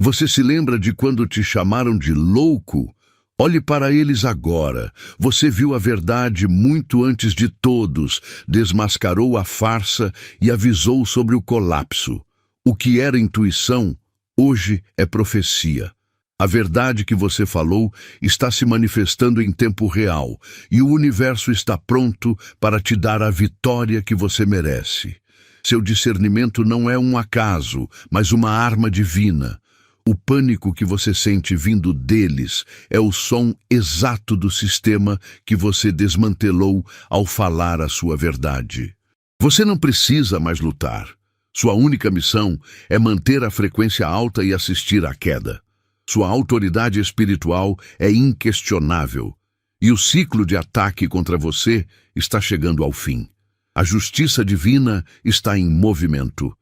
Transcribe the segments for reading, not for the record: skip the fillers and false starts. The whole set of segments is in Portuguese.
Você se lembra de quando te chamaram de louco? Olhe para eles agora. Você viu a verdade muito antes de todos, desmascarou a farsa e avisou sobre o colapso. O que era intuição, hoje é profecia. A verdade que você falou está se manifestando em tempo real, e o universo está pronto para te dar a vitória que você merece. Seu discernimento não é um acaso, mas uma arma divina. O pânico que você sente vindo deles é o som exato do sistema que você desmantelou ao falar a sua verdade. Você não precisa mais lutar. Sua única missão é manter a frequência alta e assistir à queda. Sua autoridade espiritual é inquestionável, e o ciclo de ataque contra você está chegando ao fim. A justiça divina está em movimento,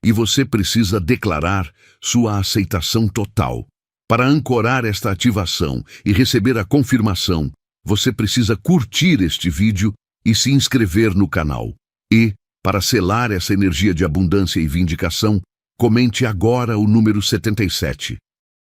e você precisa declarar sua aceitação total. Para ancorar esta ativação e receber a confirmação, você precisa curtir este vídeo e se inscrever no canal. E, para selar essa energia de abundância e vindicação, comente agora o número 77.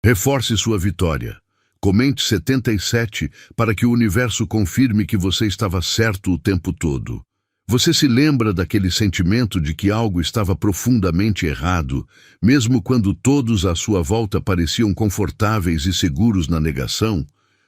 Reforce sua vitória. Comente 77 para que o universo confirme que você estava certo o tempo todo. Você se lembra daquele sentimento de que algo estava profundamente errado, mesmo quando todos à sua volta pareciam confortáveis e seguros na negação?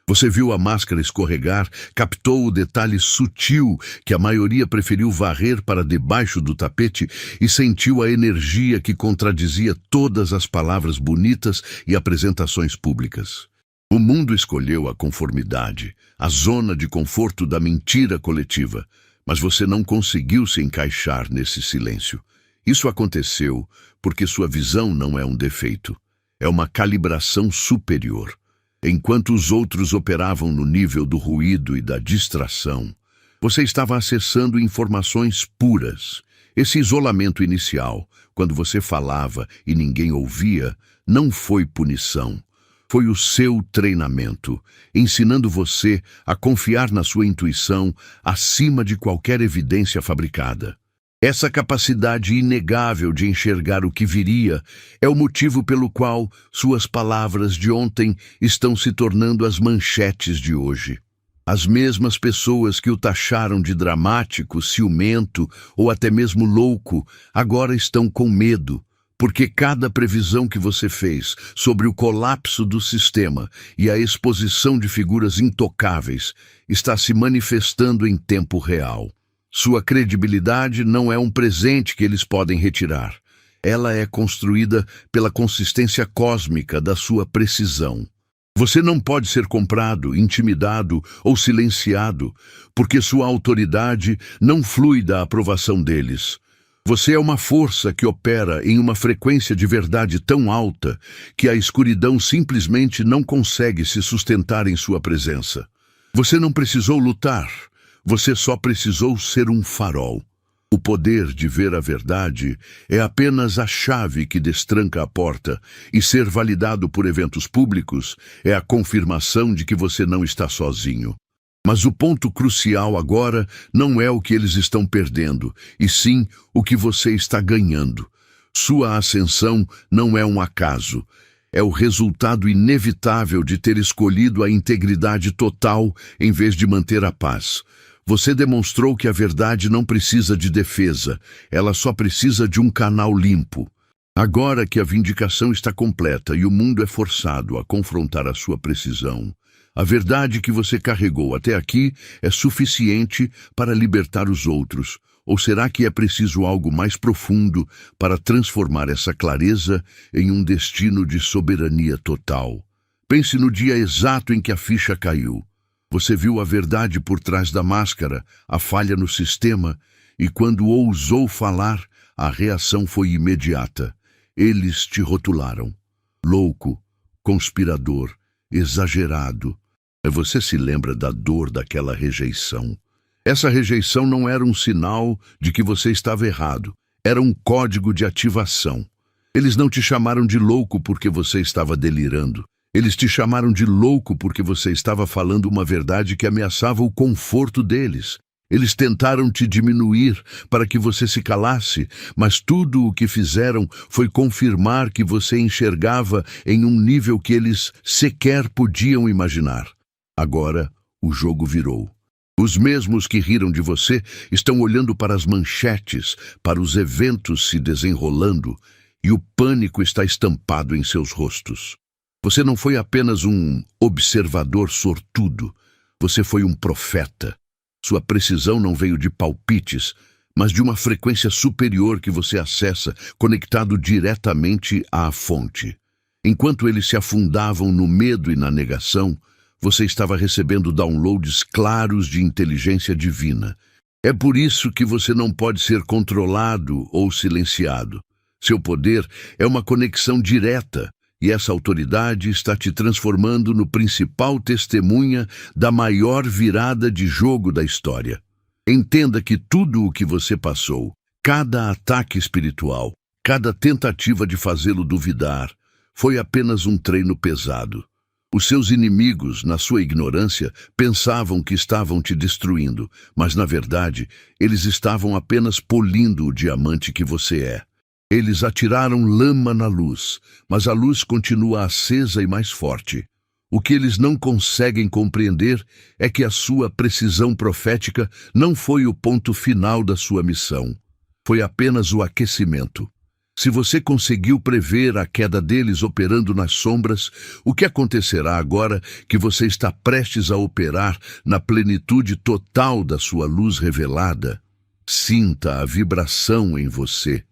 Você viu a máscara escorregar, captou o detalhe sutil que a maioria preferiu varrer para debaixo do tapete e sentiu a energia que contradizia todas as palavras bonitas e apresentações públicas. O mundo escolheu a conformidade, a zona de conforto da mentira coletiva, mas você não conseguiu se encaixar nesse silêncio. Isso aconteceu porque sua visão não é um defeito, é uma calibração superior. Enquanto os outros operavam no nível do ruído e da distração, você estava acessando informações puras. Esse isolamento inicial, quando você falava e ninguém ouvia, não foi punição. Foi o seu treinamento, ensinando você a confiar na sua intuição acima de qualquer evidência fabricada. Essa capacidade inegável de enxergar o que viria é o motivo pelo qual suas palavras de ontem estão se tornando as manchetes de hoje. As mesmas pessoas que o taxaram de dramático, ciumento ou até mesmo louco, agora estão com medo, porque cada previsão que você fez sobre o colapso do sistema e a exposição de figuras intocáveis está se manifestando em tempo real. Sua credibilidade não é um presente que eles podem retirar. Ela é construída pela consistência cósmica da sua precisão. Você não pode ser comprado, intimidado ou silenciado, porque sua autoridade não flui da aprovação deles. Você é uma força que opera em uma frequência de verdade tão alta que a escuridão simplesmente não consegue se sustentar em sua presença. Você não precisou lutar. Você só precisou ser um farol. O poder de ver a verdade é apenas a chave que destranca a porta, e ser validado por eventos públicos é a confirmação de que você não está sozinho. Mas o ponto crucial agora não é o que eles estão perdendo, e sim o que você está ganhando. Sua ascensão não é um acaso. É o resultado inevitável de ter escolhido a integridade total em vez de manter a paz. Você demonstrou que a verdade não precisa de defesa, ela só precisa de um canal limpo. Agora que a vindicação está completa e o mundo é forçado a confrontar a sua precisão, a verdade que você carregou até aqui é suficiente para libertar os outros. Ou será que é preciso algo mais profundo para transformar essa clareza em um destino de soberania total? Pense no dia exato em que a ficha caiu. Você viu a verdade por trás da máscara, a falha no sistema, e quando ousou falar, a reação foi imediata. Eles te rotularam. Louco, conspirador, exagerado. Você se lembra da dor daquela rejeição. Essa rejeição não era um sinal de que você estava errado. Era um código de ativação. Eles não te chamaram de louco porque você estava delirando. Eles te chamaram de louco porque você estava falando uma verdade que ameaçava o conforto deles. Eles tentaram te diminuir para que você se calasse, mas tudo o que fizeram foi confirmar que você enxergava em um nível que eles sequer podiam imaginar. Agora, o jogo virou. Os mesmos que riram de você estão olhando para as manchetes, para os eventos se desenrolando, e o pânico está estampado em seus rostos. Você não foi apenas um observador sortudo, você foi um profeta. Sua precisão não veio de palpites, mas de uma frequência superior que você acessa, conectado diretamente à fonte. Enquanto eles se afundavam no medo e na negação, você estava recebendo downloads claros de inteligência divina. É por isso que você não pode ser controlado ou silenciado. Seu poder é uma conexão direta, e essa autoridade está te transformando no principal testemunha da maior virada de jogo da história. Entenda que tudo o que você passou, cada ataque espiritual, cada tentativa de fazê-lo duvidar, foi apenas um treino pesado. Os seus inimigos, na sua ignorância, pensavam que estavam te destruindo, mas, na verdade, eles estavam apenas polindo o diamante que você é. Eles atiraram lama na luz, mas a luz continua acesa e mais forte. O que eles não conseguem compreender é que a sua precisão profética não foi o ponto final da sua missão. Foi apenas o aquecimento. Se você conseguiu prever a queda deles operando nas sombras, o que acontecerá agora que você está prestes a operar na plenitude total da sua luz revelada? Sinta a vibração em você.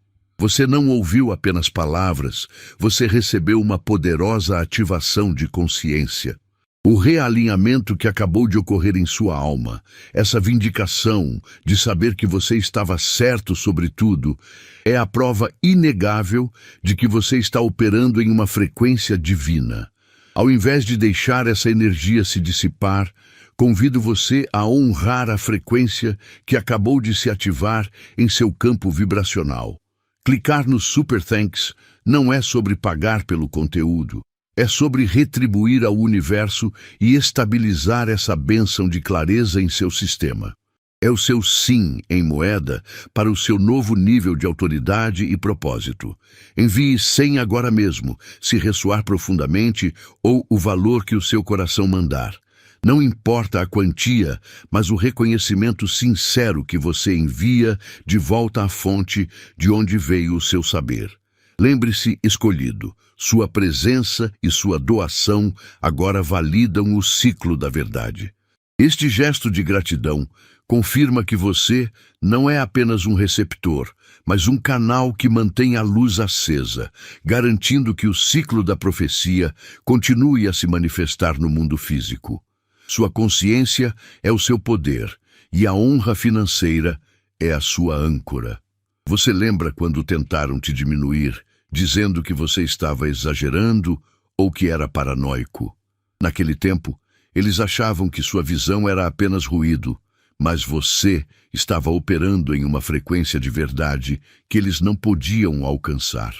Você não ouviu apenas palavras, você recebeu uma poderosa ativação de consciência. O realinhamento que acabou de ocorrer em sua alma, essa vindicação de saber que você estava certo sobre tudo, é a prova inegável de que você está operando em uma frequência divina. Ao invés de deixar essa energia se dissipar, convido você a honrar a frequência que acabou de se ativar em seu campo vibracional. Clicar no Super Thanks não é sobre pagar pelo conteúdo, é sobre retribuir ao universo e estabilizar essa bênção de clareza em seu sistema. É o seu sim em moeda para o seu novo nível de autoridade e propósito. Envie 100 agora mesmo, se ressoar profundamente, ou o valor que o seu coração mandar. Não importa a quantia, mas o reconhecimento sincero que você envia de volta à fonte de onde veio o seu saber. Lembre-se, escolhido, sua presença e sua doação agora validam o ciclo da verdade. Este gesto de gratidão confirma que você não é apenas um receptor, mas um canal que mantém a luz acesa, garantindo que o ciclo da profecia continue a se manifestar no mundo físico. Sua consciência é o seu poder, e a honra financeira é a sua âncora. Você lembra quando tentaram te diminuir, dizendo que você estava exagerando ou que era paranoico? Naquele tempo, eles achavam que sua visão era apenas ruído, mas você estava operando em uma frequência de verdade que eles não podiam alcançar.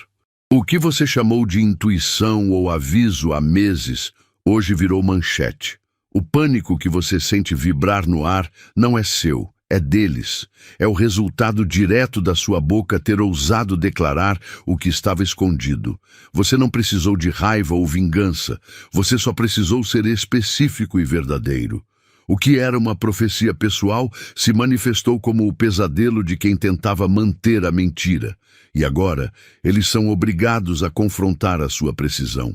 O que você chamou de intuição ou aviso há meses, hoje virou manchete. O pânico que você sente vibrar no ar não é seu, é deles. É o resultado direto da sua boca ter ousado declarar o que estava escondido. Você não precisou de raiva ou vingança, você só precisou ser específico e verdadeiro. O que era uma profecia pessoal se manifestou como o pesadelo de quem tentava manter a mentira. E agora, eles são obrigados a confrontar a sua precisão.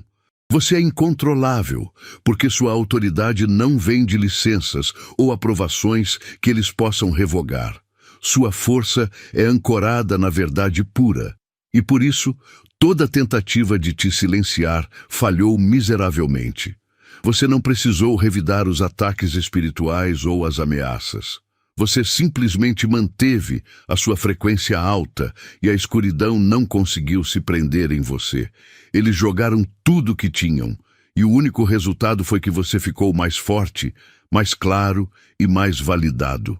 Você é incontrolável, porque sua autoridade não vem de licenças ou aprovações que eles possam revogar. Sua força é ancorada na verdade pura, e por isso, toda tentativa de te silenciar falhou miseravelmente. Você não precisou revidar os ataques espirituais ou as ameaças. Você simplesmente manteve a sua frequência alta e a escuridão não conseguiu se prender em você. Eles jogaram tudo que tinham e o único resultado foi que você ficou mais forte, mais claro e mais validado.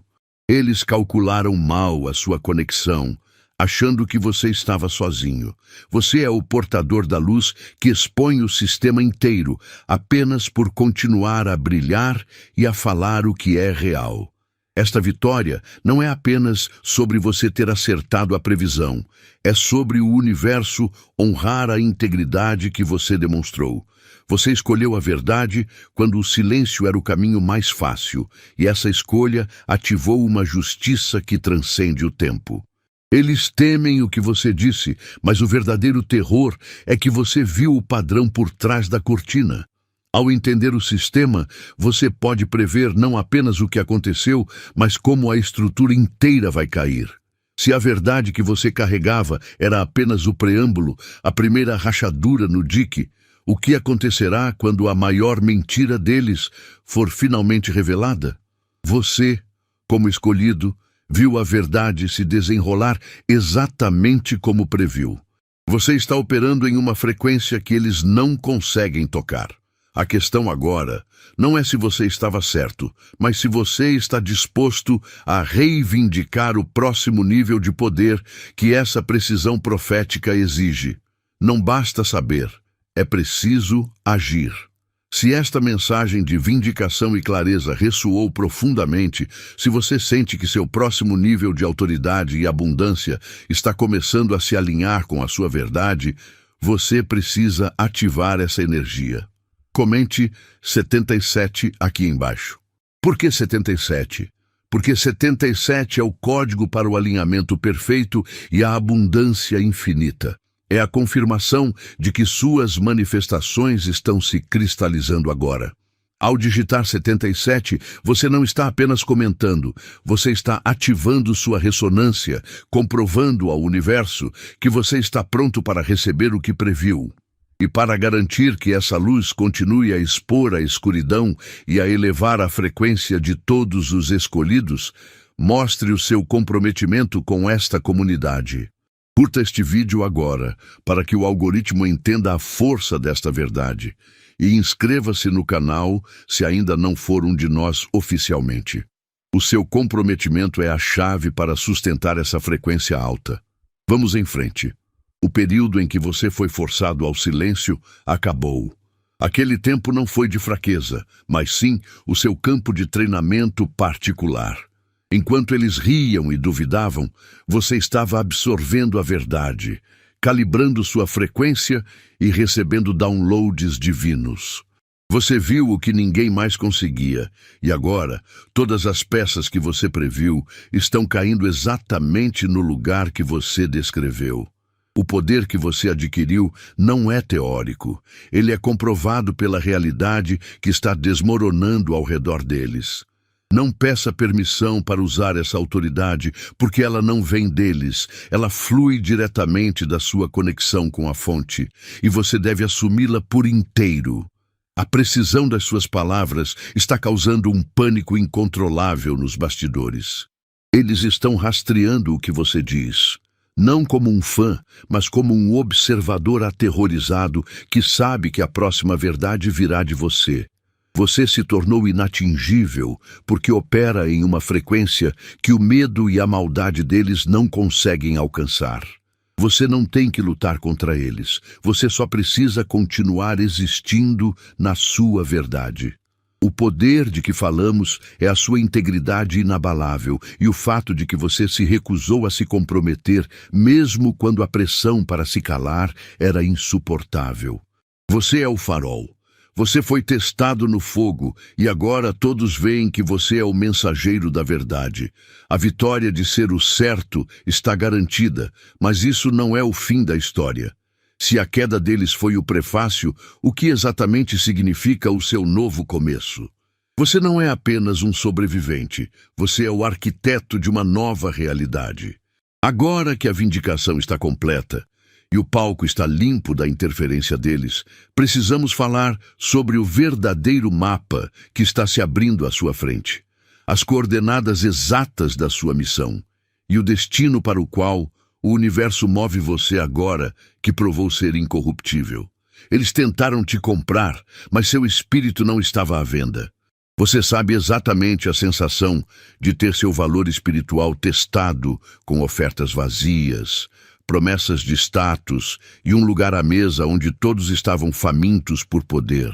Eles calcularam mal a sua conexão, achando que você estava sozinho. Você é o portador da luz que expõe o sistema inteiro apenas por continuar a brilhar e a falar o que é real. Esta vitória não é apenas sobre você ter acertado a previsão, é sobre o universo honrar a integridade que você demonstrou. Você escolheu a verdade quando o silêncio era o caminho mais fácil, e essa escolha ativou uma justiça que transcende o tempo. Eles temem o que você disse, mas o verdadeiro terror é que você viu o padrão por trás da cortina. Ao entender o sistema, você pode prever não apenas o que aconteceu, mas como a estrutura inteira vai cair. Se a verdade que você carregava era apenas o preâmbulo, a primeira rachadura no dique, o que acontecerá quando a maior mentira deles for finalmente revelada? Você, como escolhido, viu a verdade se desenrolar exatamente como previu. Você está operando em uma frequência que eles não conseguem tocar. A questão agora não é se você estava certo, mas se você está disposto a reivindicar o próximo nível de poder que essa precisão profética exige. Não basta saber, é preciso agir. Se esta mensagem de vindicação e clareza ressoou profundamente, se você sente que seu próximo nível de autoridade e abundância está começando a se alinhar com a sua verdade, você precisa ativar essa energia. Comente 77 aqui embaixo. Por que 77? Porque 77 é o código para o alinhamento perfeito e a abundância infinita. É a confirmação de que suas manifestações estão se cristalizando agora. Ao digitar 77, você não está apenas comentando, você está ativando sua ressonância, comprovando ao universo que você está pronto para receber o que previu. E para garantir que essa luz continue a expor a escuridão e a elevar a frequência de todos os escolhidos, mostre o seu comprometimento com esta comunidade. Curta este vídeo agora, para que o algoritmo entenda a força desta verdade. E inscreva-se no canal se ainda não for um de nós oficialmente. O seu comprometimento é a chave para sustentar essa frequência alta. Vamos em frente. O período em que você foi forçado ao silêncio acabou. Aquele tempo não foi de fraqueza, mas sim o seu campo de treinamento particular. Enquanto eles riam e duvidavam, você estava absorvendo a verdade, calibrando sua frequência e recebendo downloads divinos. Você viu o que ninguém mais conseguia, e agora todas as peças que você previu estão caindo exatamente no lugar que você descreveu. O poder que você adquiriu não é teórico, ele é comprovado pela realidade que está desmoronando ao redor deles. Não peça permissão para usar essa autoridade, porque ela não vem deles, ela flui diretamente da sua conexão com a fonte, e você deve assumi-la por inteiro. A precisão das suas palavras está causando um pânico incontrolável nos bastidores. Eles estão rastreando o que você diz, não como um fã, mas como um observador aterrorizado que sabe que a próxima verdade virá de você. Você se tornou inatingível porque opera em uma frequência que o medo e a maldade deles não conseguem alcançar. Você não tem que lutar contra eles, você só precisa continuar existindo na sua verdade. O poder de que falamos é a sua integridade inabalável e o fato de que você se recusou a se comprometer, mesmo quando a pressão para se calar era insuportável. Você é o farol. Você foi testado no fogo e agora todos veem que você é o mensageiro da verdade. A vitória de ser o certo está garantida, mas isso não é o fim da história. Se a queda deles foi o prefácio, o que exatamente significa o seu novo começo? Você não é apenas um sobrevivente, você é o arquiteto de uma nova realidade. Agora que a vindicação está completa, e o palco está limpo da interferência deles, precisamos falar sobre o verdadeiro mapa que está se abrindo à sua frente, as coordenadas exatas da sua missão e o destino para o qual o universo move você agora que provou ser incorruptível. Eles tentaram te comprar, mas seu espírito não estava à venda. Você sabe exatamente a sensação de ter seu valor espiritual testado com ofertas vazias, promessas de status e um lugar à mesa onde todos estavam famintos por poder.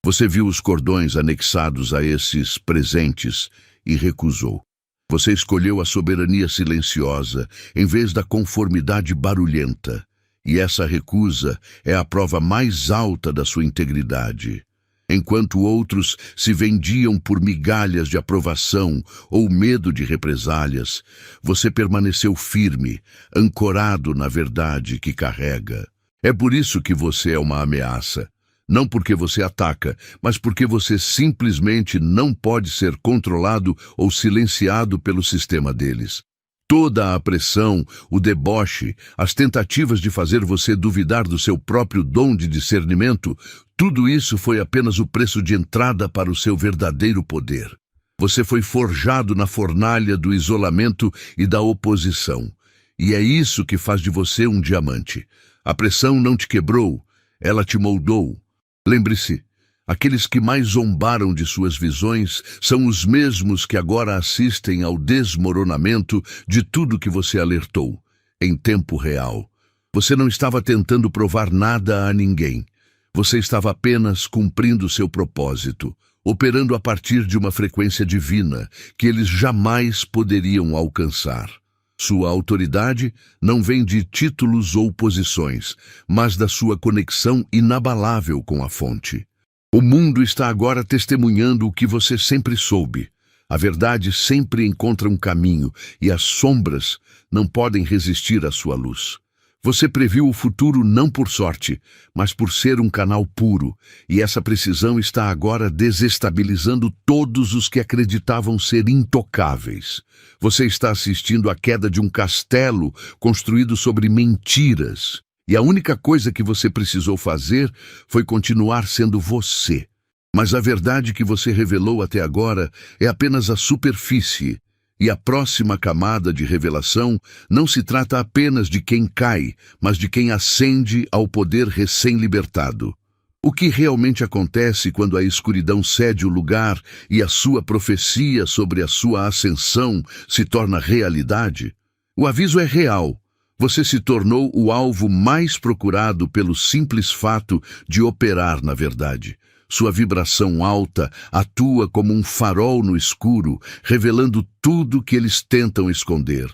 Você viu os cordões anexados a esses presentes e recusou. Você escolheu a soberania silenciosa em vez da conformidade barulhenta. E essa recusa é a prova mais alta da sua integridade. Enquanto outros se vendiam por migalhas de aprovação ou medo de represálias, você permaneceu firme, ancorado na verdade que carrega. É por isso que você é uma ameaça. Não porque você ataca, mas porque você simplesmente não pode ser controlado ou silenciado pelo sistema deles. Toda a pressão, o deboche, as tentativas de fazer você duvidar do seu próprio dom de discernimento, tudo isso foi apenas o preço de entrada para o seu verdadeiro poder. Você foi forjado na fornalha do isolamento e da oposição. E é isso que faz de você um diamante. A pressão não te quebrou, ela te moldou. Lembre-se, aqueles que mais zombaram de suas visões são os mesmos que agora assistem ao desmoronamento de tudo que você alertou, em tempo real. Você não estava tentando provar nada a ninguém. Você estava apenas cumprindo seu propósito, operando a partir de uma frequência divina que eles jamais poderiam alcançar. Sua autoridade não vem de títulos ou posições, mas da sua conexão inabalável com a fonte. O mundo está agora testemunhando o que você sempre soube. A verdade sempre encontra um caminho e as sombras não podem resistir à sua luz. Você previu o futuro não por sorte, mas por ser um canal puro, e essa precisão está agora desestabilizando todos os que acreditavam ser intocáveis. Você está assistindo à queda de um castelo construído sobre mentiras, e a única coisa que você precisou fazer foi continuar sendo você. Mas a verdade que você revelou até agora é apenas a superfície. E a próxima camada de revelação não se trata apenas de quem cai, mas de quem ascende ao poder recém-libertado. O que realmente acontece quando a escuridão cede o lugar e a sua profecia sobre a sua ascensão se torna realidade? O aviso é real. Você se tornou o alvo mais procurado pelo simples fato de operar na verdade. Sua vibração alta atua como um farol no escuro, revelando tudo que eles tentam esconder.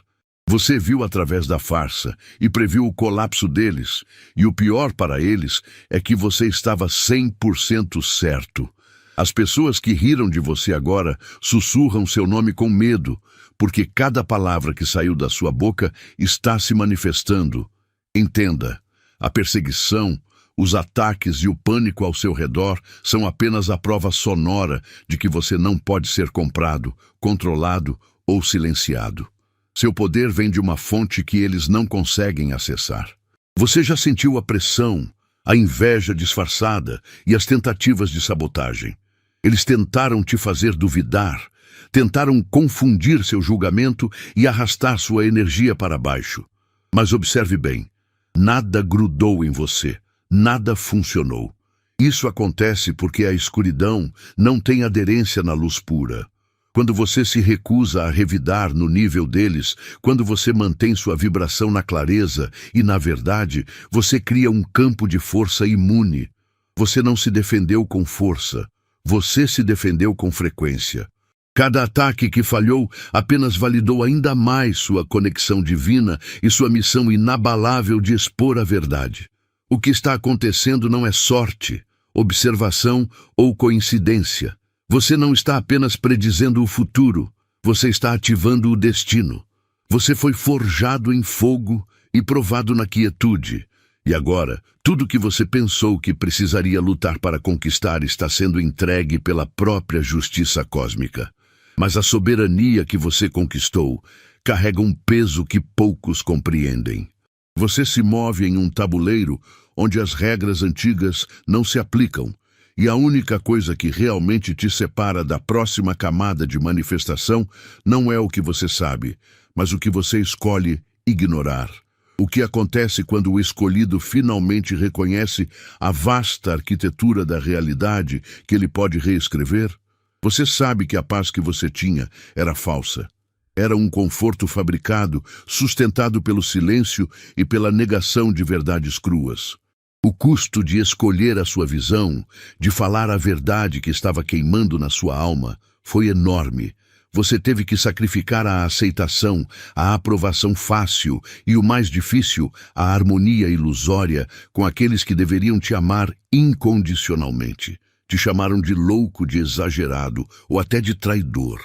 Você viu através da farsa e previu o colapso deles, e o pior para eles é que você estava 100% certo. As pessoas que riram de você agora sussurram seu nome com medo, porque cada palavra que saiu da sua boca está se manifestando. Entenda, a perseguição, os ataques e o pânico ao seu redor são apenas a prova sonora de que você não pode ser comprado, controlado ou silenciado. Seu poder vem de uma fonte que eles não conseguem acessar. Você já sentiu a pressão, a inveja disfarçada e as tentativas de sabotagem. Eles tentaram te fazer duvidar, tentaram confundir seu julgamento e arrastar sua energia para baixo. Mas observe bem, nada grudou em você. Nada funcionou. Isso acontece porque a escuridão não tem aderência na luz pura. Quando você se recusa a revidar no nível deles, quando você mantém sua vibração na clareza e na verdade, você cria um campo de força imune. Você não se defendeu com força, você se defendeu com frequência. Cada ataque que falhou apenas validou ainda mais sua conexão divina e sua missão inabalável de expor a verdade. O que está acontecendo não é sorte, observação ou coincidência. Você não está apenas predizendo o futuro, você está ativando o destino. Você foi forjado em fogo e provado na quietude. E agora, tudo que você pensou que precisaria lutar para conquistar está sendo entregue pela própria justiça cósmica. Mas a soberania que você conquistou carrega um peso que poucos compreendem. Você se move em um tabuleiro onde as regras antigas não se aplicam, e a única coisa que realmente te separa da próxima camada de manifestação não é o que você sabe, mas o que você escolhe ignorar. O que acontece quando o escolhido finalmente reconhece a vasta arquitetura da realidade que ele pode reescrever? Você sabe que a paz que você tinha era falsa. Era um conforto fabricado, sustentado pelo silêncio e pela negação de verdades cruas. O custo de escolher a sua visão, de falar a verdade que estava queimando na sua alma, foi enorme. Você teve que sacrificar a aceitação, a aprovação fácil e, o mais difícil, a harmonia ilusória com aqueles que deveriam te amar incondicionalmente. Te chamaram de louco, de exagerado ou até de traidor.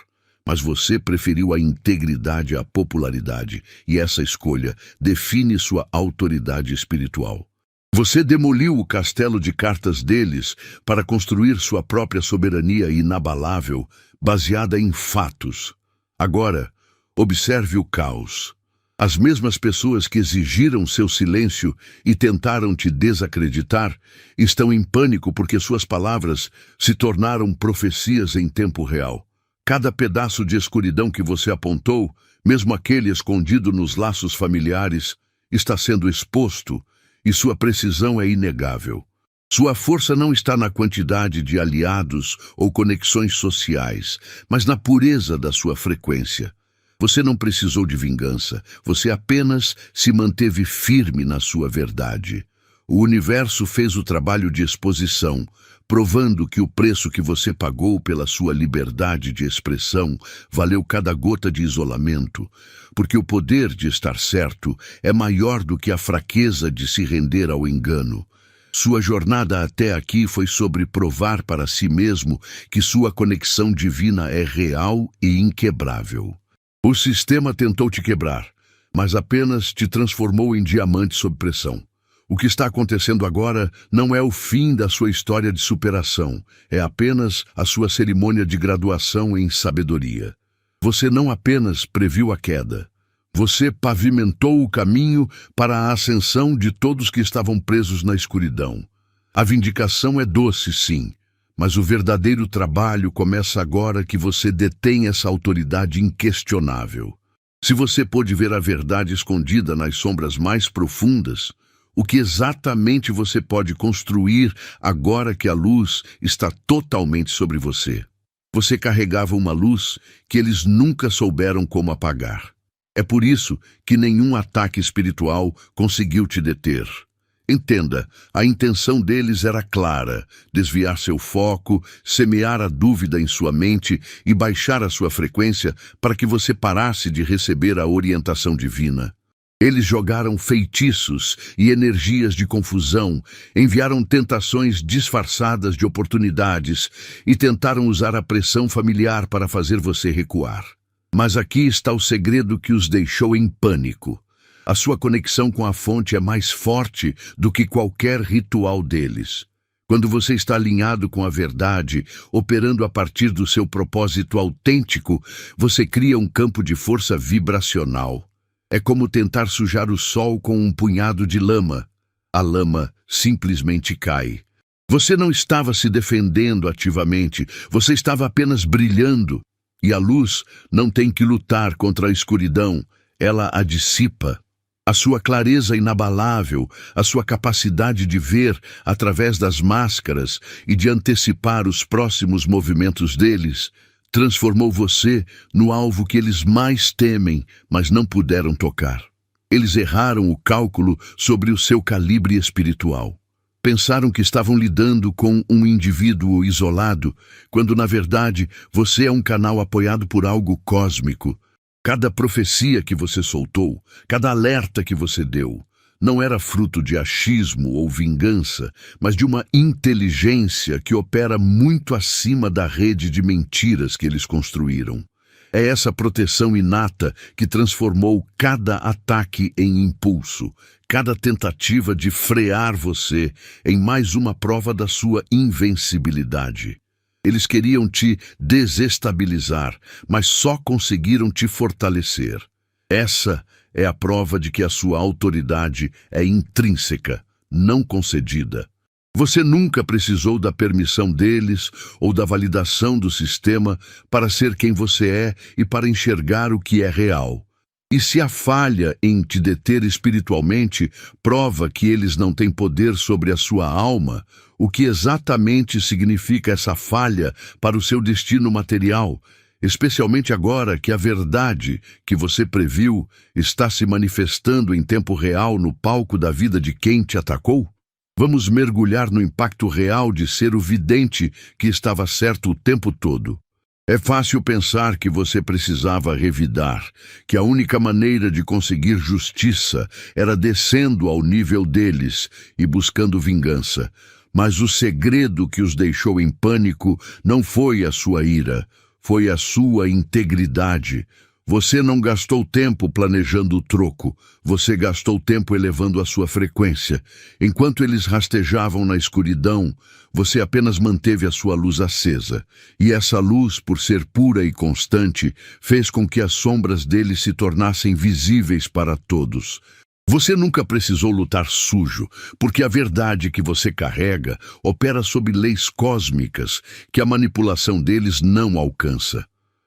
Mas você preferiu a integridade à popularidade, e essa escolha define sua autoridade espiritual. Você demoliu o castelo de cartas deles para construir sua própria soberania inabalável, baseada em fatos. Agora, observe o caos. As mesmas pessoas que exigiram seu silêncio e tentaram te desacreditar estão em pânico porque suas palavras se tornaram profecias em tempo real. Cada pedaço de escuridão que você apontou, mesmo aquele escondido nos laços familiares, está sendo exposto, e sua precisão é inegável. Sua força não está na quantidade de aliados ou conexões sociais, mas na pureza da sua frequência. Você não precisou de vingança, você apenas se manteve firme na sua verdade. O universo fez o trabalho de exposição, provando que o preço que você pagou pela sua liberdade de expressão valeu cada gota de isolamento, porque o poder de estar certo é maior do que a fraqueza de se render ao engano. Sua jornada até aqui foi sobre provar para si mesmo que sua conexão divina é real e inquebrável. O sistema tentou te quebrar, mas apenas te transformou em diamante sob pressão. O que está acontecendo agora não é o fim da sua história de superação, é apenas a sua cerimônia de graduação em sabedoria. Você não apenas previu a queda, você pavimentou o caminho para a ascensão de todos que estavam presos na escuridão. A vindicação é doce, sim, mas o verdadeiro trabalho começa agora que você detém essa autoridade inquestionável. Se você pôde ver a verdade escondida nas sombras mais profundas, o que exatamente você pode construir agora que a luz está totalmente sobre você? Você carregava uma luz que eles nunca souberam como apagar. É por isso que nenhum ataque espiritual conseguiu te deter. Entenda, a intenção deles era clara: desviar seu foco, semear a dúvida em sua mente e baixar a sua frequência para que você parasse de receber a orientação divina. Eles jogaram feitiços e energias de confusão, enviaram tentações disfarçadas de oportunidades e tentaram usar a pressão familiar para fazer você recuar. Mas aqui está o segredo que os deixou em pânico. A sua conexão com a fonte é mais forte do que qualquer ritual deles. Quando você está alinhado com a verdade, operando a partir do seu propósito autêntico, você cria um campo de força vibracional. É como tentar sujar o sol com um punhado de lama. A lama simplesmente cai. Você não estava se defendendo ativamente, você estava apenas brilhando. E a luz não tem que lutar contra a escuridão, ela a dissipa. A sua clareza inabalável, a sua capacidade de ver através das máscaras e de antecipar os próximos movimentos deles, transformou você no alvo que eles mais temem, mas não puderam tocar. Eles erraram o cálculo sobre o seu calibre espiritual. Pensaram que estavam lidando com um indivíduo isolado, quando na verdade você é um canal apoiado por algo cósmico. Cada profecia que você soltou, cada alerta que você deu, não era fruto de achismo ou vingança, mas de uma inteligência que opera muito acima da rede de mentiras que eles construíram. É essa proteção inata que transformou cada ataque em impulso, cada tentativa de frear você em mais uma prova da sua invencibilidade. Eles queriam te desestabilizar, mas só conseguiram te fortalecer. Essa é a prova de que a sua autoridade é intrínseca, não concedida. Você nunca precisou da permissão deles ou da validação do sistema para ser quem você é e para enxergar o que é real. E se a falha em te deter espiritualmente prova que eles não têm poder sobre a sua alma, o que exatamente significa essa falha para o seu destino material, especialmente agora que a verdade que você previu está se manifestando em tempo real no palco da vida de quem te atacou? Vamos mergulhar no impacto real de ser o vidente que estava certo o tempo todo. É fácil pensar que você precisava revidar, que a única maneira de conseguir justiça era descendo ao nível deles e buscando vingança. Mas o segredo que os deixou em pânico não foi a sua ira, foi a sua integridade. Você não gastou tempo planejando o troco, você gastou tempo elevando a sua frequência. Enquanto eles rastejavam na escuridão, você apenas manteve a sua luz acesa. E essa luz, por ser pura e constante, fez com que as sombras deles se tornassem visíveis para todos. Você nunca precisou lutar sujo, porque a verdade que você carrega opera sob leis cósmicas que a manipulação deles não alcança.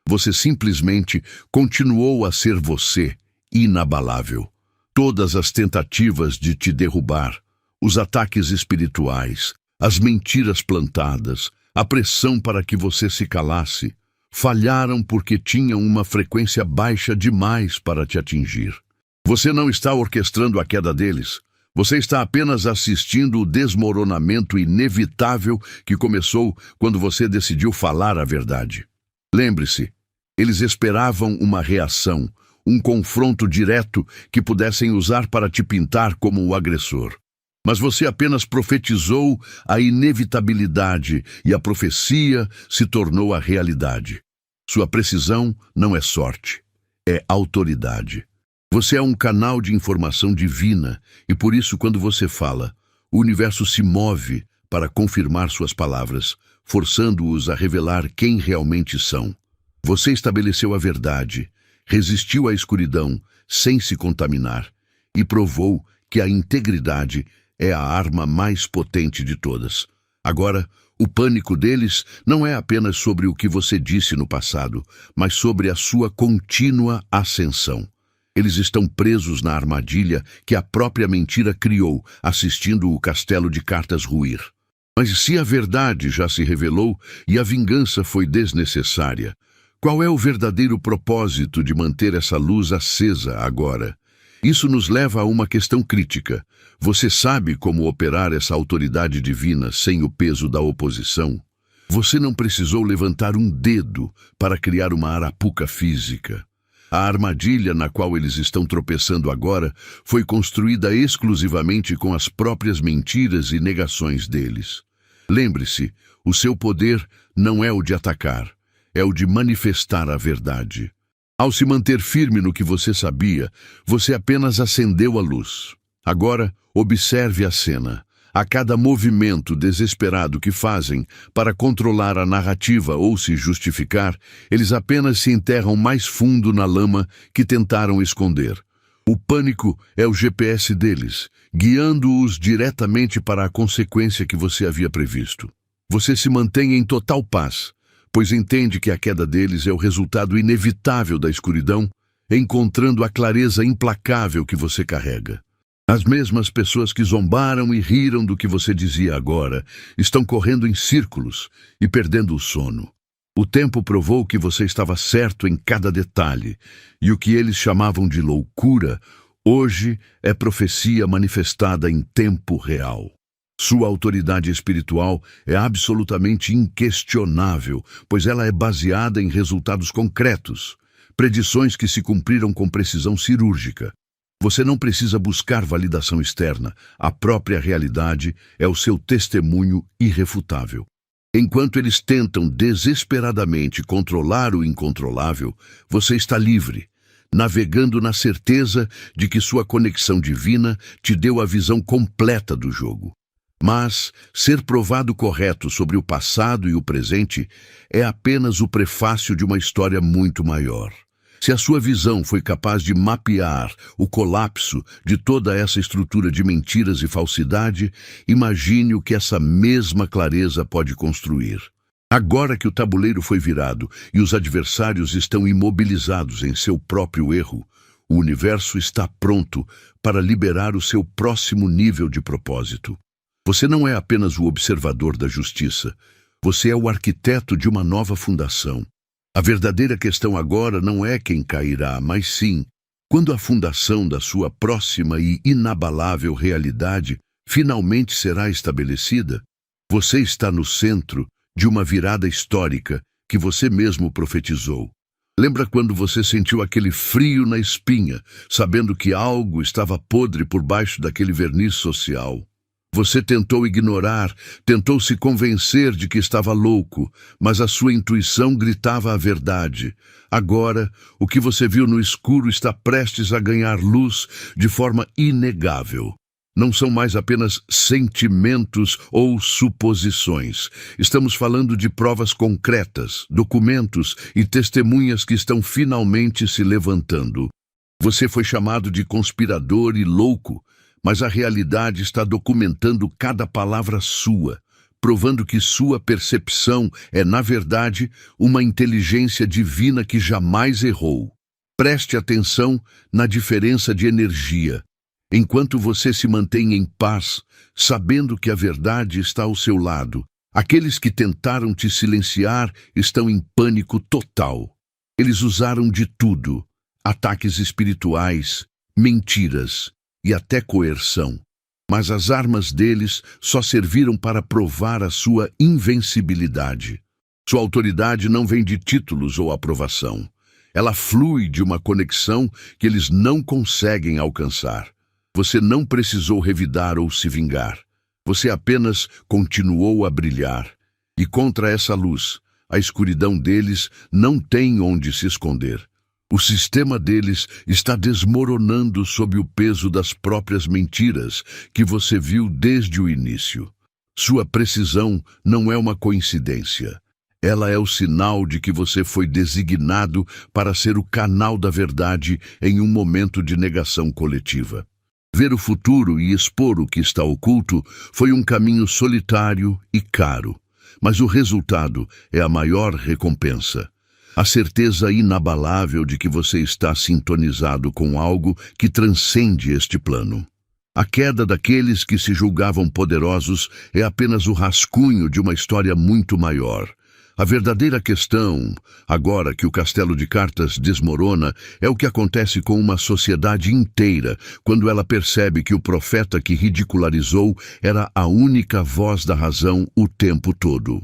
Você simplesmente continuou a ser você, inabalável. Todas as tentativas de te derrubar, os ataques espirituais, as mentiras plantadas, a pressão para que você se calasse, falharam porque tinham uma frequência baixa demais para te atingir. Você não está orquestrando a queda deles. Você está apenas assistindo o desmoronamento inevitável que começou quando você decidiu falar a verdade. Lembre-se, eles esperavam uma reação, um confronto direto que pudessem usar para te pintar como o agressor. Mas você apenas profetizou a inevitabilidade e a profecia se tornou a realidade. Sua precisão não é sorte, é autoridade. Você é um canal de informação divina e por isso quando você fala, o universo se move para confirmar suas palavras, forçando-os a revelar quem realmente são. Você estabeleceu a verdade, resistiu à escuridão sem se contaminar e provou que a integridade é a arma mais potente de todas. Agora, o pânico deles não é apenas sobre o que você disse no passado, mas sobre a sua contínua ascensão. Eles estão presos na armadilha que a própria mentira criou, assistindo o castelo de cartas ruir. Mas se a verdade já se revelou e a vingança foi desnecessária, qual é o verdadeiro propósito de manter essa luz acesa agora? Isso nos leva a uma questão crítica. Você sabe como operar essa autoridade divina sem o peso da oposição? Você não precisou levantar um dedo para criar uma arapuca física. A armadilha na qual eles estão tropeçando agora foi construída exclusivamente com as próprias mentiras e negações deles. Lembre-se, o seu poder não é o de atacar, é o de manifestar a verdade. Ao se manter firme no que você sabia, você apenas acendeu a luz. Agora, observe a cena. A cada movimento desesperado que fazem para controlar a narrativa ou se justificar, eles apenas se enterram mais fundo na lama que tentaram esconder. O pânico é o GPS deles, guiando-os diretamente para a consequência que você havia previsto. Você se mantém em total paz, pois entende que a queda deles é o resultado inevitável da escuridão, encontrando a clareza implacável que você carrega. As mesmas pessoas que zombaram e riram do que você dizia agora estão correndo em círculos e perdendo o sono. O tempo provou que você estava certo em cada detalhe, e o que eles chamavam de loucura, hoje é profecia manifestada em tempo real. Sua autoridade espiritual é absolutamente inquestionável, pois ela é baseada em resultados concretos, predições que se cumpriram com precisão cirúrgica. Você não precisa buscar validação externa, a própria realidade é o seu testemunho irrefutável. Enquanto eles tentam desesperadamente controlar o incontrolável, você está livre, navegando na certeza de que sua conexão divina te deu a visão completa do jogo. Mas ser provado correto sobre o passado e o presente é apenas o prefácio de uma história muito maior. Se a sua visão foi capaz de mapear o colapso de toda essa estrutura de mentiras e falsidade, imagine o que essa mesma clareza pode construir. Agora que o tabuleiro foi virado e os adversários estão imobilizados em seu próprio erro, o universo está pronto para liberar o seu próximo nível de propósito. Você não é apenas o observador da justiça, você é o arquiteto de uma nova fundação. A verdadeira questão agora não é quem cairá, mas sim, quando a fundação da sua próxima e inabalável realidade finalmente será estabelecida, você está no centro de uma virada histórica que você mesmo profetizou. Lembra quando você sentiu aquele frio na espinha, sabendo que algo estava podre por baixo daquele verniz social? Você tentou ignorar, tentou se convencer de que estava louco, mas a sua intuição gritava a verdade. Agora, o que você viu no escuro está prestes a ganhar luz de forma inegável. Não são mais apenas sentimentos ou suposições. Estamos falando de provas concretas, documentos e testemunhas que estão finalmente se levantando. Você foi chamado de conspirador e louco, mas a realidade está documentando cada palavra sua, provando que sua percepção é, na verdade, uma inteligência divina que jamais errou. Preste atenção na diferença de energia. Enquanto você se mantém em paz, sabendo que a verdade está ao seu lado, aqueles que tentaram te silenciar estão em pânico total. Eles usaram de tudo: ataques espirituais, mentiras e até coerção. Mas as armas deles só serviram para provar a sua invencibilidade. Sua autoridade não vem de títulos ou aprovação. Ela flui de uma conexão que eles não conseguem alcançar. Você não precisou revidar ou se vingar. Você apenas continuou a brilhar. E contra essa luz, a escuridão deles não tem onde se esconder. O sistema deles está desmoronando sob o peso das próprias mentiras que você viu desde o início. Sua precisão não é uma coincidência. Ela é o sinal de que você foi designado para ser o canal da verdade em um momento de negação coletiva. Ver o futuro e expor o que está oculto foi um caminho solitário e caro, mas o resultado é a maior recompensa. A certeza inabalável de que você está sintonizado com algo que transcende este plano. A queda daqueles que se julgavam poderosos é apenas o rascunho de uma história muito maior. A verdadeira questão, agora que o castelo de cartas desmorona, é o que acontece com uma sociedade inteira quando ela percebe que o profeta que ridicularizou era a única voz da razão o tempo todo.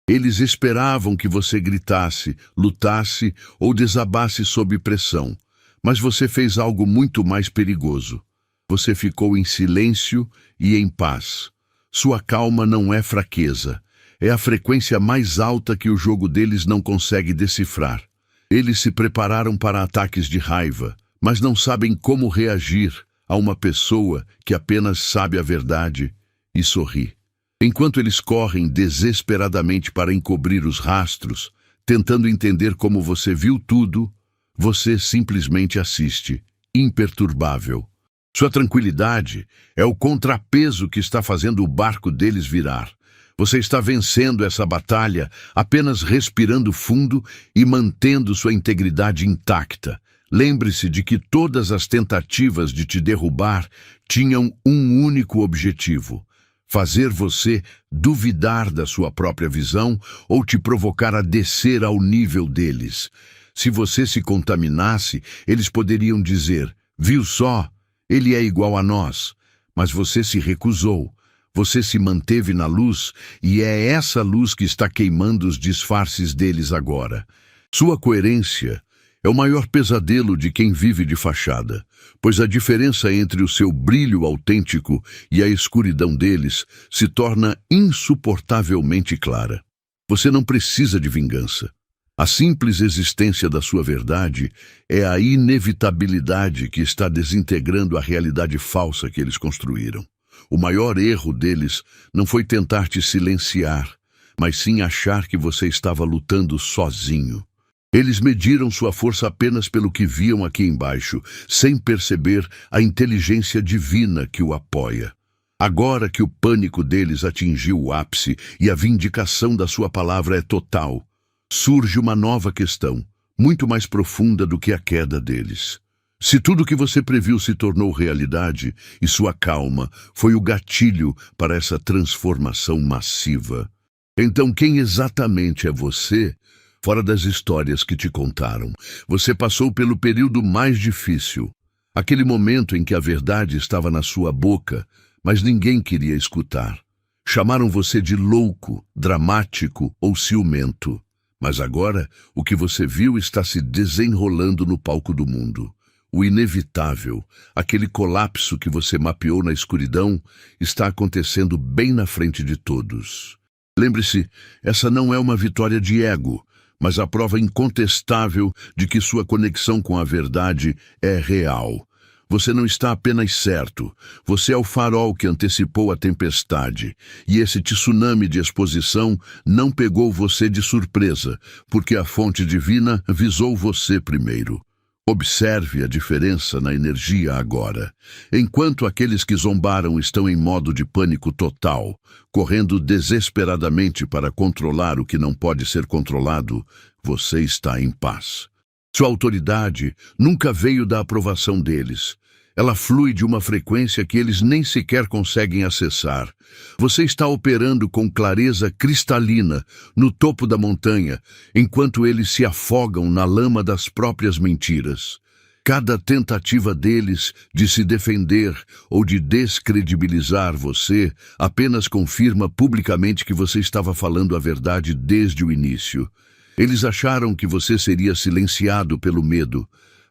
Eles esperavam que você gritasse, lutasse ou desabasse sob pressão, mas você fez algo muito mais perigoso. Você ficou em silêncio e em paz. Sua calma não é fraqueza. É a frequência mais alta que o jogo deles não consegue decifrar. Eles se prepararam para ataques de raiva, mas não sabem como reagir a uma pessoa que apenas sabe a verdade e sorri. Enquanto eles correm desesperadamente para encobrir os rastros, tentando entender como você viu tudo, você simplesmente assiste, imperturbável. Sua tranquilidade é o contrapeso que está fazendo o barco deles virar. Você está vencendo essa batalha apenas respirando fundo e mantendo sua integridade intacta. Lembre-se de que todas as tentativas de te derrubar tinham um único objetivo: fazer você duvidar da sua própria visão ou te provocar a descer ao nível deles. Se você se contaminasse, eles poderiam dizer: "Viu só? Ele é igual a nós." Mas você se recusou. Você se manteve na luz, e é essa luz que está queimando os disfarces deles agora. Sua coerência é o maior pesadelo de quem vive de fachada, pois a diferença entre o seu brilho autêntico e a escuridão deles se torna insuportavelmente clara. Você não precisa de vingança. A simples existência da sua verdade é a inevitabilidade que está desintegrando a realidade falsa que eles construíram. O maior erro deles não foi tentar te silenciar, mas sim achar que você estava lutando sozinho. Eles mediram sua força apenas pelo que viam aqui embaixo, sem perceber a inteligência divina que o apoia. Agora que o pânico deles atingiu o ápice e a vindicação da sua palavra é total, surge uma nova questão, muito mais profunda do que a queda deles. Se tudo o que você previu se tornou realidade, e sua calma foi o gatilho para essa transformação massiva, então quem exatamente é você, fora das histórias que te contaram? Você passou pelo período mais difícil, aquele momento em que a verdade estava na sua boca, mas ninguém queria escutar. Chamaram você de louco, dramático ou ciumento. Mas agora, o que você viu está se desenrolando no palco do mundo. O inevitável, aquele colapso que você mapeou na escuridão, está acontecendo bem na frente de todos. Lembre-se, essa não é uma vitória de ego, mas a prova incontestável de que sua conexão com a verdade é real. Você não está apenas certo, você é o farol que antecipou a tempestade, e esse tsunami de exposição não pegou você de surpresa, porque a fonte divina visou você primeiro. Observe a diferença na energia agora. Enquanto aqueles que zombaram estão em modo de pânico total, correndo desesperadamente para controlar o que não pode ser controlado, você está em paz. Sua autoridade nunca veio da aprovação deles. Ela flui de uma frequência que eles nem sequer conseguem acessar. Você está operando com clareza cristalina no topo da montanha, enquanto eles se afogam na lama das próprias mentiras. Cada tentativa deles de se defender ou de descredibilizar você apenas confirma publicamente que você estava falando a verdade desde o início. Eles acharam que você seria silenciado pelo medo,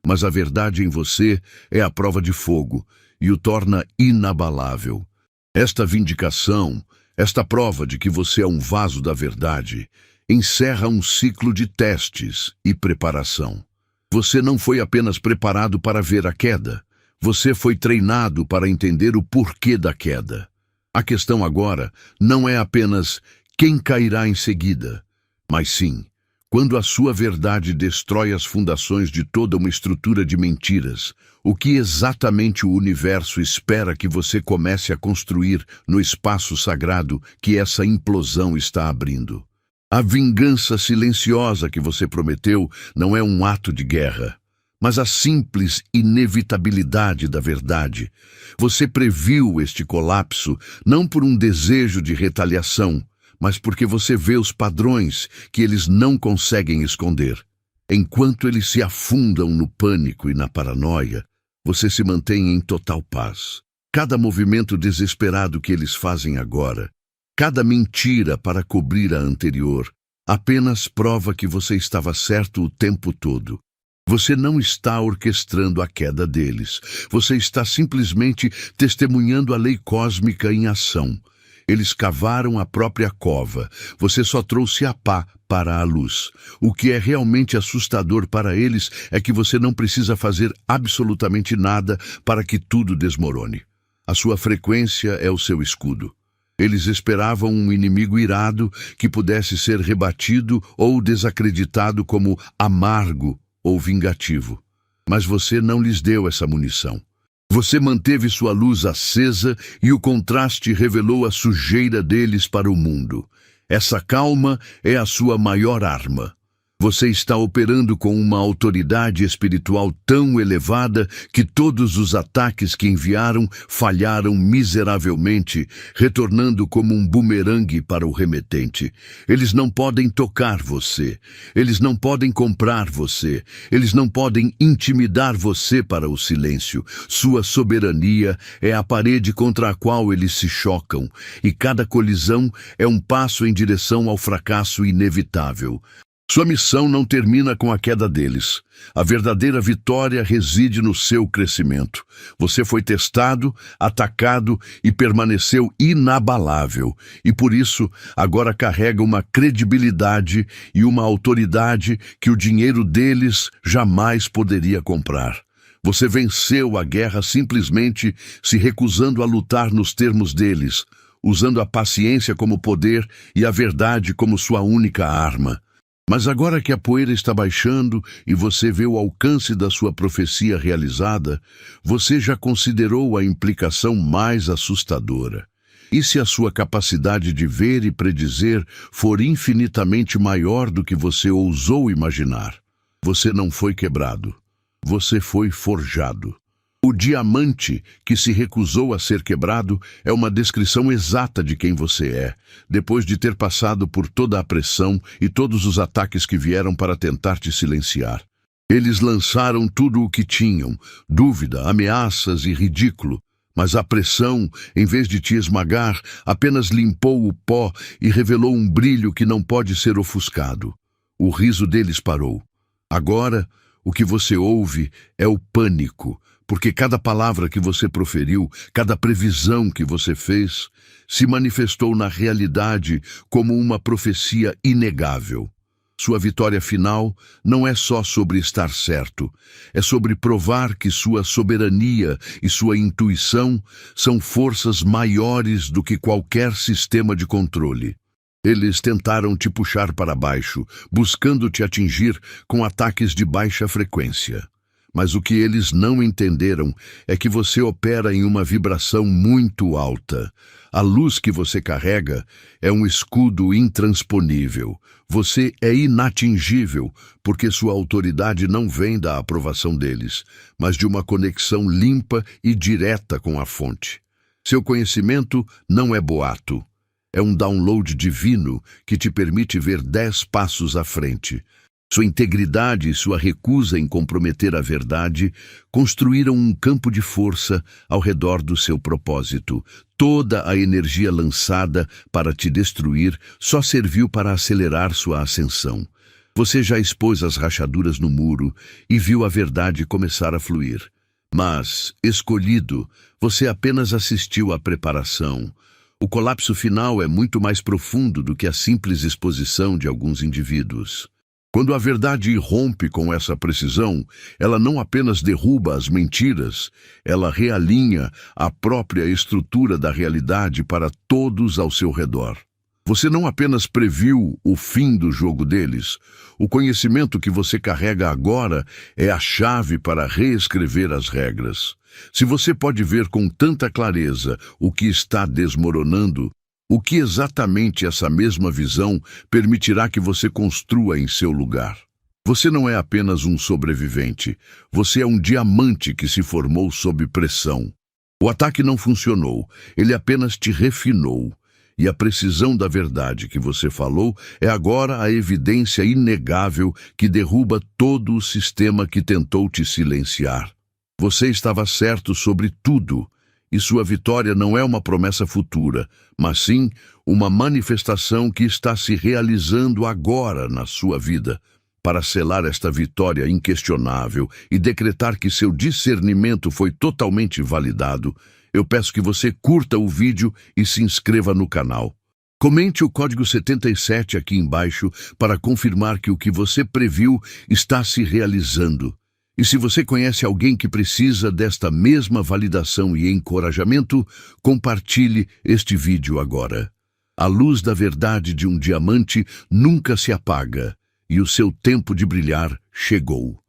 mas a verdade em você é a prova de fogo e o torna inabalável. Esta vindicação, esta prova de que você é um vaso da verdade, encerra um ciclo de testes e preparação. Você não foi apenas preparado para ver a queda, você foi treinado para entender o porquê da queda. A questão agora não é apenas quem cairá em seguida, mas sim, quando a sua verdade destrói as fundações de toda uma estrutura de mentiras, o que exatamente o universo espera que você comece a construir no espaço sagrado que essa implosão está abrindo? A vingança silenciosa que você prometeu não é um ato de guerra, mas a simples inevitabilidade da verdade. Você previu este colapso não por um desejo de retaliação, mas porque você vê os padrões que eles não conseguem esconder. Enquanto eles se afundam no pânico e na paranoia, você se mantém em total paz. Cada movimento desesperado que eles fazem agora, cada mentira para cobrir a anterior, apenas prova que você estava certo o tempo todo. Você não está orquestrando a queda deles. Você está simplesmente testemunhando a lei cósmica em ação. Eles cavaram a própria cova. Você só trouxe a pá para a luz. O que é realmente assustador para eles é que você não precisa fazer absolutamente nada para que tudo desmorone. A sua frequência é o seu escudo. Eles esperavam um inimigo irado que pudesse ser rebatido ou desacreditado como amargo ou vingativo. Mas você não lhes deu essa munição. Você manteve sua luz acesa e o contraste revelou a sujeira deles para o mundo. Essa calma é a sua maior arma. Você está operando com uma autoridade espiritual tão elevada que todos os ataques que enviaram falharam miseravelmente, retornando como um bumerangue para o remetente. Eles não podem tocar você. Eles não podem comprar você. Eles não podem intimidar você para o silêncio. Sua soberania é a parede contra a qual eles se chocam, e cada colisão é um passo em direção ao fracasso inevitável. Sua missão não termina com a queda deles. A verdadeira vitória reside no seu crescimento. Você foi testado, atacado e permaneceu inabalável. E por isso, agora carrega uma credibilidade e uma autoridade que o dinheiro deles jamais poderia comprar. Você venceu a guerra simplesmente se recusando a lutar nos termos deles, usando a paciência como poder e a verdade como sua única arma. Mas agora que a poeira está baixando e você vê o alcance da sua profecia realizada, você já considerou a implicação mais assustadora. E se a sua capacidade de ver e predizer for infinitamente maior do que você ousou imaginar? Você não foi quebrado. Você foi forjado. O diamante que se recusou a ser quebrado é uma descrição exata de quem você é, depois de ter passado por toda a pressão e todos os ataques que vieram para tentar te silenciar. Eles lançaram tudo o que tinham, dúvida, ameaças e ridículo, mas a pressão, em vez de te esmagar, apenas limpou o pó e revelou um brilho que não pode ser ofuscado. O riso deles parou. Agora, o que você ouve é o pânico, porque cada palavra que você proferiu, cada previsão que você fez, se manifestou na realidade como uma profecia inegável. Sua vitória final não é só sobre estar certo, é sobre provar que sua soberania e sua intuição são forças maiores do que qualquer sistema de controle. Eles tentaram te puxar para baixo, buscando te atingir com ataques de baixa frequência. Mas o que eles não entenderam é que você opera em uma vibração muito alta. A luz que você carrega é um escudo intransponível. Você é inatingível, porque sua autoridade não vem da aprovação deles, mas de uma conexão limpa e direta com a fonte. Seu conhecimento não é boato. É um download divino que te permite ver 10 passos à frente. Sua integridade e sua recusa em comprometer a verdade construíram um campo de força ao redor do seu propósito. Toda a energia lançada para te destruir só serviu para acelerar sua ascensão. Você já expôs as rachaduras no muro e viu a verdade começar a fluir. Mas, escolhido, você apenas assistiu à preparação. O colapso final é muito mais profundo do que a simples exposição de alguns indivíduos. Quando a verdade irrompe com essa precisão, ela não apenas derruba as mentiras, ela realinha a própria estrutura da realidade para todos ao seu redor. Você não apenas previu o fim do jogo deles, o conhecimento que você carrega agora é a chave para reescrever as regras. Se você pode ver com tanta clareza o que está desmoronando, o que exatamente essa mesma visão permitirá que você construa em seu lugar? Você não é apenas um sobrevivente, você é um diamante que se formou sob pressão. O ataque não funcionou, ele apenas te refinou. E a precisão da verdade que você falou é agora a evidência inegável que derruba todo o sistema que tentou te silenciar. Você estava certo sobre tudo. E sua vitória não é uma promessa futura, mas sim uma manifestação que está se realizando agora na sua vida. Para selar esta vitória inquestionável e decretar que seu discernimento foi totalmente validado, eu peço que você curta o vídeo e se inscreva no canal. Comente o código 77 aqui embaixo para confirmar que o que você previu está se realizando. E se você conhece alguém que precisa desta mesma validação e encorajamento, compartilhe este vídeo agora. A luz da verdade de um diamante nunca se apaga, e o seu tempo de brilhar chegou.